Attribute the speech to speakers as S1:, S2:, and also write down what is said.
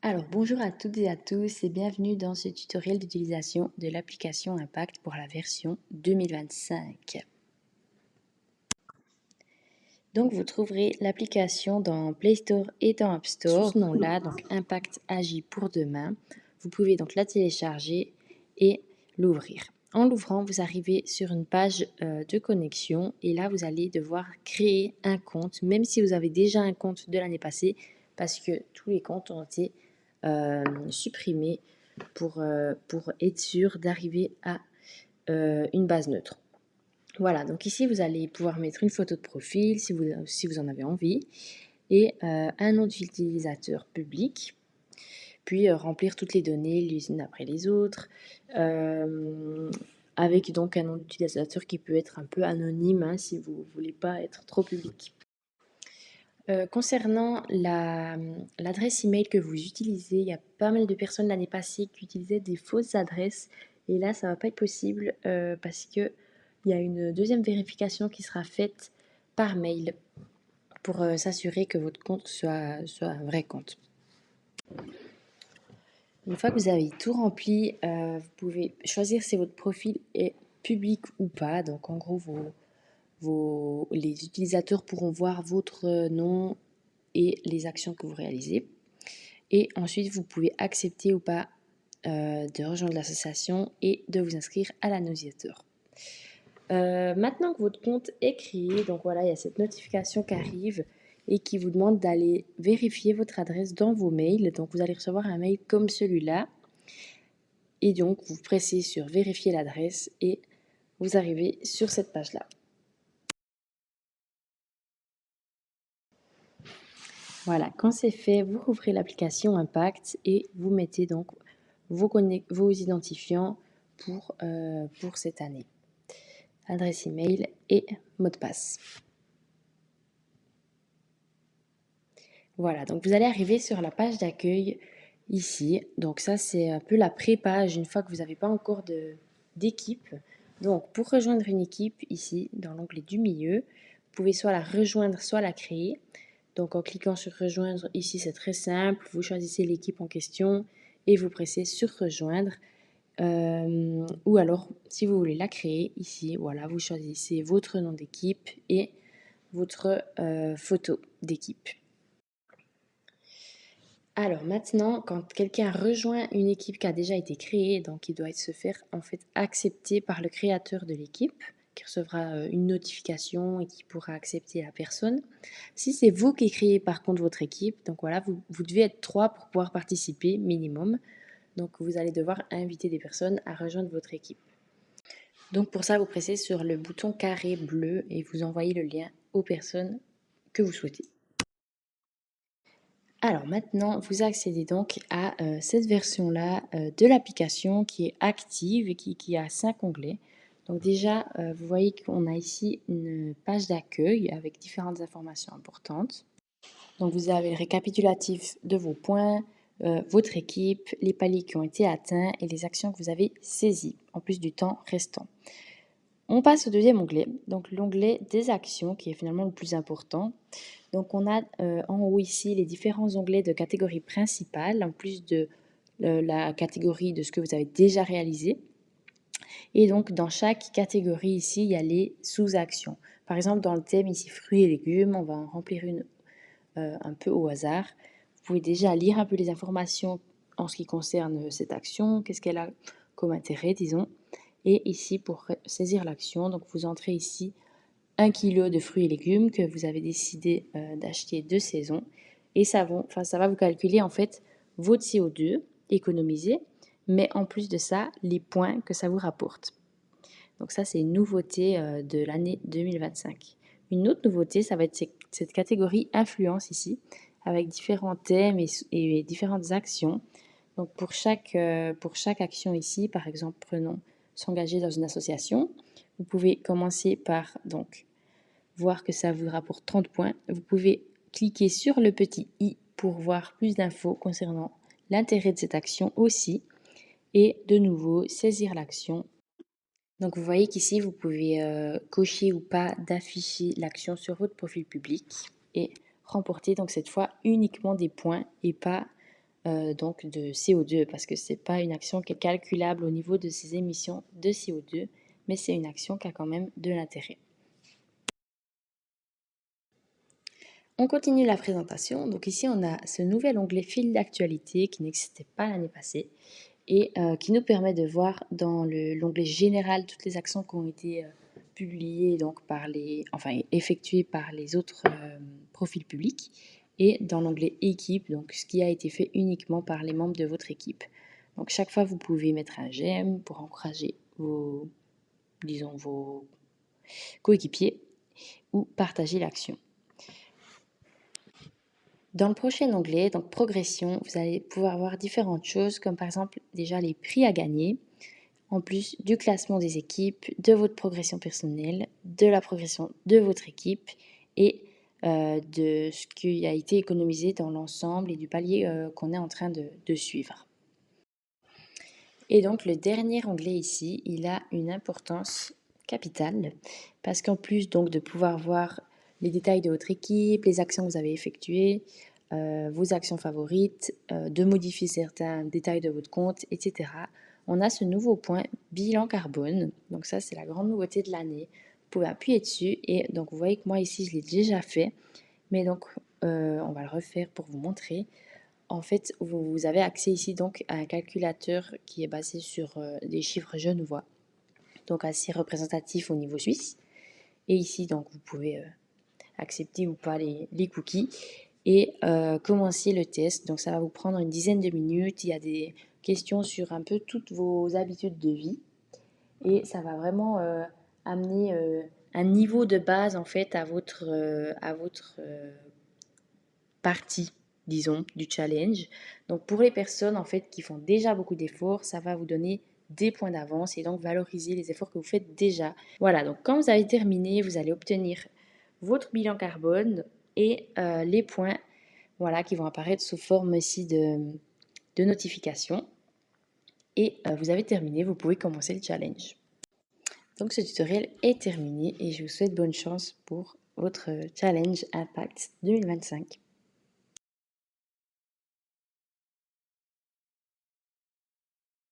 S1: Alors bonjour à toutes et à tous et bienvenue dans ce tutoriel d'utilisation de l'application Impact pour la version 2025. Donc vous trouverez l'application dans Play Store et dans App Store, sous ce nom-là, donc Impact Agit pour demain. Vous pouvez donc la télécharger et l'ouvrir. En l'ouvrant, vous arrivez sur une page de connexion et là vous allez devoir créer un compte, même si vous avez déjà un compte de l'année passée, parce que tous les comptes ont été supprimés pour être sûr d'arriver à une base neutre. Voilà, donc ici vous allez pouvoir mettre une photo de profil si vous en avez envie et un nom d'utilisateur public, puis remplir toutes les données les unes après les autres, avec donc un nom d'utilisateur qui peut être un peu anonyme hein, si vous ne voulez pas être trop public. Concernant l'adresse email que vous utilisez, il y a pas mal de personnes l'année passée qui utilisaient des fausses adresses et là ça va pas être possible parce que il y a une deuxième vérification qui sera faite par mail pour s'assurer que votre compte soit un vrai compte. Une fois que vous avez tout rempli, vous pouvez choisir si votre profil est public ou pas. Donc en gros, les utilisateurs pourront voir votre nom et les actions que vous réalisez. Et ensuite, vous pouvez accepter ou pas de rejoindre l'association et de vous inscrire à la newsletter. Maintenant que votre compte est créé, donc voilà, il y a cette notification qui arrive et qui vous demande d'aller vérifier votre adresse dans vos mails. Donc vous allez recevoir un mail comme celui-là. Et donc vous pressez sur vérifier l'adresse et vous arrivez sur cette page-là. Voilà, quand c'est fait, vous rouvrez l'application Impact et vous mettez donc vos identifiants pour cette année. Adresse email et mot de passe. Voilà, donc vous allez arriver sur la page d'accueil ici. Donc ça, c'est un peu la pré-page une fois que vous n'avez pas encore d'équipe. Donc pour rejoindre une équipe, ici, dans l'onglet du milieu, vous pouvez soit la rejoindre, soit la créer. Donc en cliquant sur rejoindre, ici c'est très simple, vous choisissez l'équipe en question et vous pressez sur rejoindre. Ou alors, si vous voulez la créer, ici, voilà, vous choisissez votre nom d'équipe et votre photo d'équipe. Alors maintenant, quand quelqu'un rejoint une équipe qui a déjà été créée, donc il doit se faire en fait accepter par le créateur de l'équipe, qui recevra une notification et qui pourra accepter la personne. Si c'est vous qui créez par contre votre équipe, donc voilà, vous devez être 3 pour pouvoir participer minimum. Donc vous allez devoir inviter des personnes à rejoindre votre équipe. Donc pour ça, vous pressez sur le bouton carré bleu et vous envoyez le lien aux personnes que vous souhaitez. Alors maintenant, vous accédez donc à cette version-là de l'application qui est active et qui a 5 onglets. Donc déjà, vous voyez qu'on a ici une page d'accueil avec différentes informations importantes. Donc vous avez le récapitulatif de vos points, votre équipe, les paliers qui ont été atteints et les actions que vous avez saisies, en plus du temps restant. On passe au deuxième onglet, donc l'onglet des actions qui est finalement le plus important. Donc on a en haut ici les différents onglets de catégorie principale, en plus de la catégorie de ce que vous avez déjà réalisé. Et donc dans chaque catégorie ici, il y a les sous-actions. Par exemple, dans le thème ici fruits et légumes, on va en remplir une un peu au hasard. Vous pouvez déjà lire un peu les informations en ce qui concerne cette action, qu'est-ce qu'elle a comme intérêt, disons. Et ici, pour saisir l'action, donc vous entrez ici 1 kg de fruits et légumes que vous avez décidé d'acheter de saison. Et ça va vous calculer en fait votre CO2 économisé, mais en plus de ça, les points que ça vous rapporte. Donc ça, c'est une nouveauté de l'année 2025. Une autre nouveauté, ça va être cette catégorie influence ici, avec différents thèmes et différentes actions. Donc pour chaque action ici, par exemple, prenons s'engager dans une association. Vous pouvez commencer par donc voir que ça vous rapporte 30 points. Vous pouvez cliquer sur le petit i pour voir plus d'infos concernant l'intérêt de cette action aussi. Et de nouveau, saisir l'action. Donc vous voyez qu'ici, vous pouvez cocher ou pas d'afficher l'action sur votre profil public et remporter donc cette fois uniquement des points et pas donc de CO2, parce que ce n'est pas une action qui est calculable au niveau de ses émissions de CO2, mais c'est une action qui a quand même de l'intérêt. On continue la présentation. Donc ici, on a ce nouvel onglet fil d'actualité qui n'existait pas l'année passée et qui nous permet de voir dans l'onglet général toutes les actions qui ont été publiées, donc effectuées par les autres profils publics, et dans l'onglet équipe, donc ce qui a été fait uniquement par les membres de votre équipe. Donc chaque fois, vous pouvez mettre un j'aime pour encourager vos coéquipiers ou partager l'action. Dans le prochain onglet, donc progression, vous allez pouvoir voir différentes choses, comme par exemple déjà les prix à gagner, en plus du classement des équipes, de votre progression personnelle, de la progression de votre équipe et de ce qui a été économisé dans l'ensemble et du palier qu'on est en train de suivre. Et donc le dernier onglet ici, il a une importance capitale parce qu'en plus donc de pouvoir voir les détails de votre équipe, les actions que vous avez effectuées, vos actions favorites, de modifier certains détails de votre compte, etc. On a ce nouveau point bilan carbone. Donc ça, c'est la grande nouveauté de l'année. Vous pouvez appuyer dessus et donc vous voyez que moi ici, je l'ai déjà fait. Mais donc, on va le refaire pour vous montrer. En fait, vous avez accès ici donc à un calculateur qui est basé sur des chiffres genevois, donc assez représentatif au niveau suisse. Et ici, donc, vous pouvez accepter ou pas les cookies et commencer le test. Donc ça va vous prendre une dizaine de minutes. Il y a des questions sur un peu toutes vos habitudes de vie et ça va vraiment amener un niveau de base en fait à votre partie, disons, du challenge. Donc pour les personnes en fait qui font déjà beaucoup d'efforts, ça va vous donner des points d'avance et donc valoriser les efforts que vous faites déjà. Voilà, donc quand vous avez terminé, vous allez obtenir votre bilan carbone et les points, voilà, qui vont apparaître sous forme ici de notification. Et vous avez terminé, vous pouvez commencer le challenge. Donc ce tutoriel est terminé et je vous souhaite bonne chance pour votre challenge Impact 2025.